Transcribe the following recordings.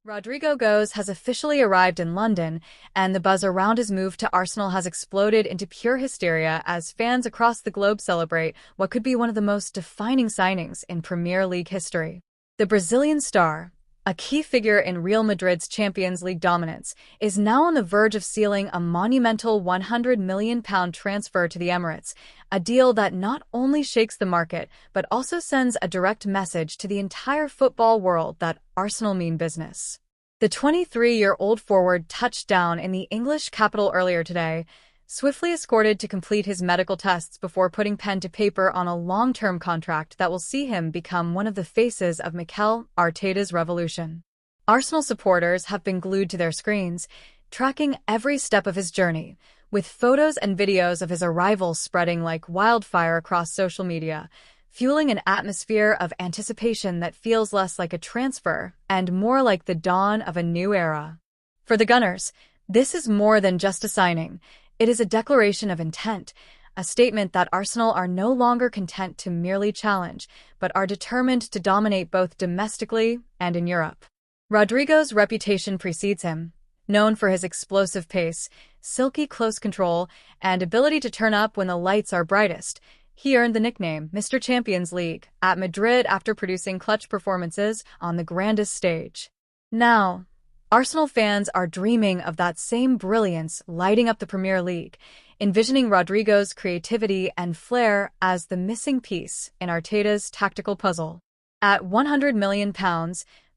Rodrygo Goes has officially arrived in London, and the buzz around his move to Arsenal has exploded into pure hysteria as fans across the globe celebrate what could be one of the most defining signings in Premier League history. The Brazilian star, a key figure in Real Madrid's Champions League dominance, is now on the verge of sealing a monumental £100 million transfer to the Emirates, a deal that not only shakes the market but also sends a direct message to the entire football world that Arsenal mean business. The 23-year-old forward touched down in the English capital earlier today, swiftly escorted to complete his medical tests before putting pen to paper on a long-term contract that will see him become one of the faces of Mikel Arteta's revolution. Arsenal supporters have been glued to their screens, tracking every step of his journey, with photos and videos of his arrival spreading like wildfire across social media, fueling an atmosphere of anticipation that feels less like a transfer and more like the dawn of a new era. For the Gunners, this is more than just a signing. It is a declaration of intent, a statement that Arsenal are no longer content to merely challenge, but are determined to dominate both domestically and in Europe. Rodrygo's reputation precedes him. Known for his explosive pace, silky close control, and ability to turn up when the lights are brightest, he earned the nickname Mr. Champions League at Madrid after producing clutch performances on the grandest stage. Now, Arsenal fans are dreaming of that same brilliance lighting up the Premier League, envisioning Rodrygo's creativity and flair as the missing piece in Arteta's tactical puzzle. At £100 million,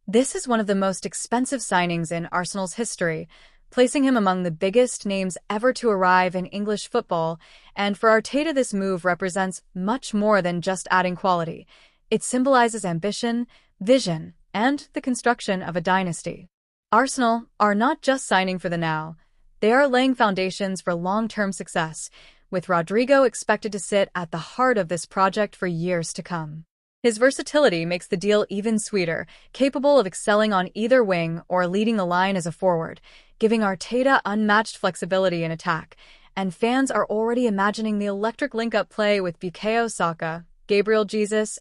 this is one of the most expensive signings in Arsenal's history, placing him among the biggest names ever to arrive in English football, and for Arteta this move represents much more than just adding quality. It symbolizes ambition, vision, and the construction of a dynasty. Arsenal are not just signing for the now, they are laying foundations for long-term success, with Rodrygo expected to sit at the heart of this project for years to come. His versatility makes the deal even sweeter, capable of excelling on either wing or leading the line as a forward, giving Arteta unmatched flexibility in attack, and fans are already imagining the electric link-up play with Bukayo Saka, Gabriel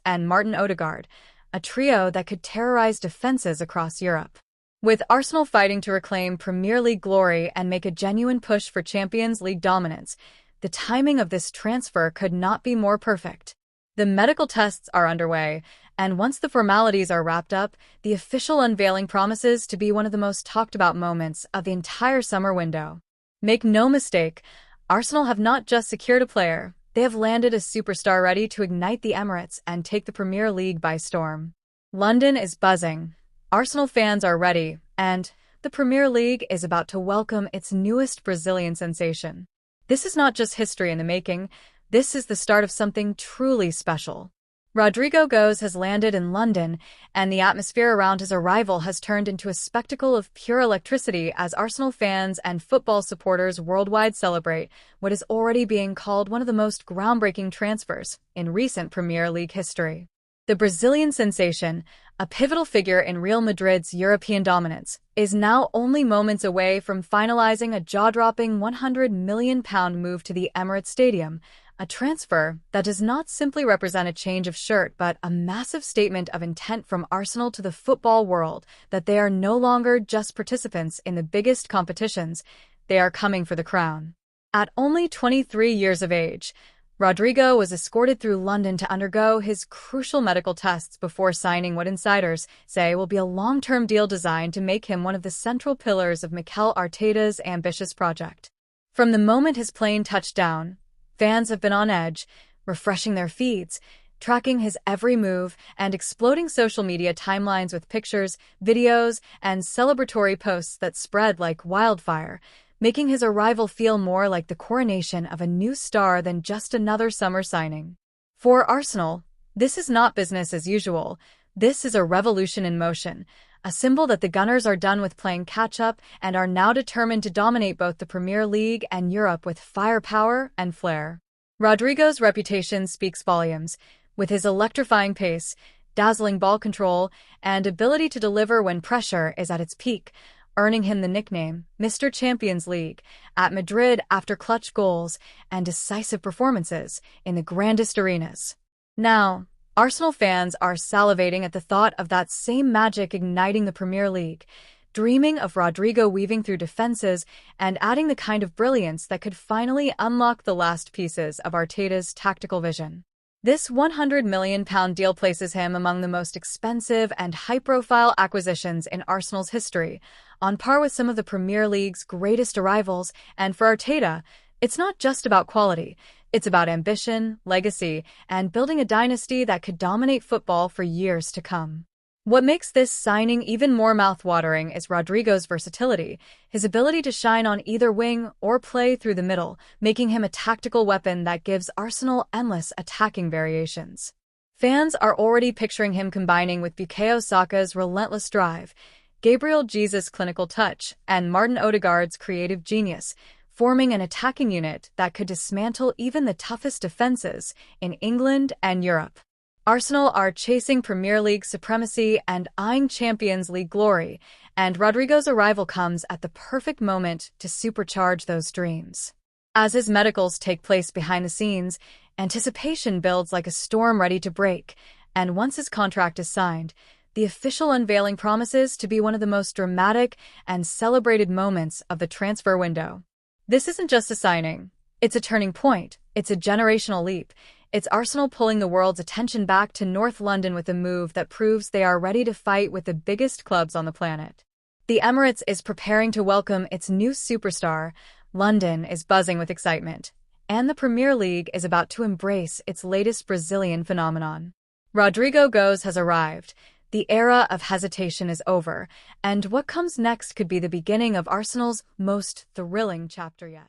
and Martin Odegaard, a trio that could terrorize defenses across Europe. With Arsenal fighting to reclaim Premier League glory and make a genuine push for Champions League dominance, the timing of this transfer could not be more perfect. The medical tests are underway, and once the formalities are wrapped up, the official unveiling promises to be one of the most talked-about moments of the entire summer window. Make no mistake, Arsenal have not just secured a player, they have landed a superstar ready to ignite the Emirates and take the Premier League by storm. London is buzzing. Arsenal fans are ready, and the Premier League is about to welcome its newest Brazilian sensation. This is not just history in the making, this is the start of something truly special. Rodrygo Goes has landed in London, and the atmosphere around his arrival has turned into a spectacle of pure electricity as Arsenal fans and football supporters worldwide celebrate what is already being called one of the most groundbreaking transfers in recent Premier League history. The Brazilian sensation, a pivotal figure in Real Madrid's European dominance, is now only moments away from finalizing a jaw-dropping £100 million move to the Emirates Stadium, a transfer that does not simply represent a change of shirt but a massive statement of intent from Arsenal to the football world that they are no longer just participants in the biggest competitions, they are coming for the crown. At only 23 years of age, Rodrygo was escorted through London to undergo his crucial medical tests before signing what insiders say will be a long-term deal designed to make him one of the central pillars of Mikel Arteta's ambitious project. From the moment his plane touched down, fans have been on edge, refreshing their feeds, tracking his every move, and exploding social media timelines with pictures, videos, and celebratory posts that spread like wildfire, making his arrival feel more like the coronation of a new star than just another summer signing. For Arsenal, this is not business as usual. This is a revolution in motion, a symbol that the Gunners are done with playing catch-up and are now determined to dominate both the Premier League and Europe with firepower and flair. Rodrygo's reputation speaks volumes, with his electrifying pace, dazzling ball control, and ability to deliver when pressure is at its peak, earning him the nickname Mr. Champions League at Madrid after clutch goals and decisive performances in the grandest arenas. Now, Arsenal fans are salivating at the thought of that same magic igniting the Premier League, dreaming of Rodrygo weaving through defenses and adding the kind of brilliance that could finally unlock the last pieces of Arteta's tactical vision. This £100 million deal places him among the most expensive and high-profile acquisitions in Arsenal's history, on par with some of the Premier League's greatest arrivals, and for Arteta, it's not just about quality, it's about ambition, legacy, and building a dynasty that could dominate football for years to come. What makes this signing even more mouth-watering is Rodrygo's versatility, his ability to shine on either wing or play through the middle, making him a tactical weapon that gives Arsenal endless attacking variations. Fans are already picturing him combining with Bukayo Saka's relentless drive, Gabriel Jesus' clinical touch, and Martin Odegaard's creative genius, forming an attacking unit that could dismantle even the toughest defenses in England and Europe. Arsenal are chasing Premier League supremacy and eyeing Champions League glory, and Rodrygo's arrival comes at the perfect moment to supercharge those dreams. As his medicals take place behind the scenes, anticipation builds like a storm ready to break, and once his contract is signed, the official unveiling promises to be one of the most dramatic and celebrated moments of the transfer window. This isn't just a signing. It's a turning point. It's a generational leap. It's Arsenal pulling the world's attention back to North London with a move that proves they are ready to fight with the biggest clubs on the planet. The Emirates is preparing to welcome its new superstar, London is buzzing with excitement, and the Premier League is about to embrace its latest Brazilian phenomenon. Rodrygo Goes has arrived. The era of hesitation is over, and what comes next could be the beginning of Arsenal's most thrilling chapter yet.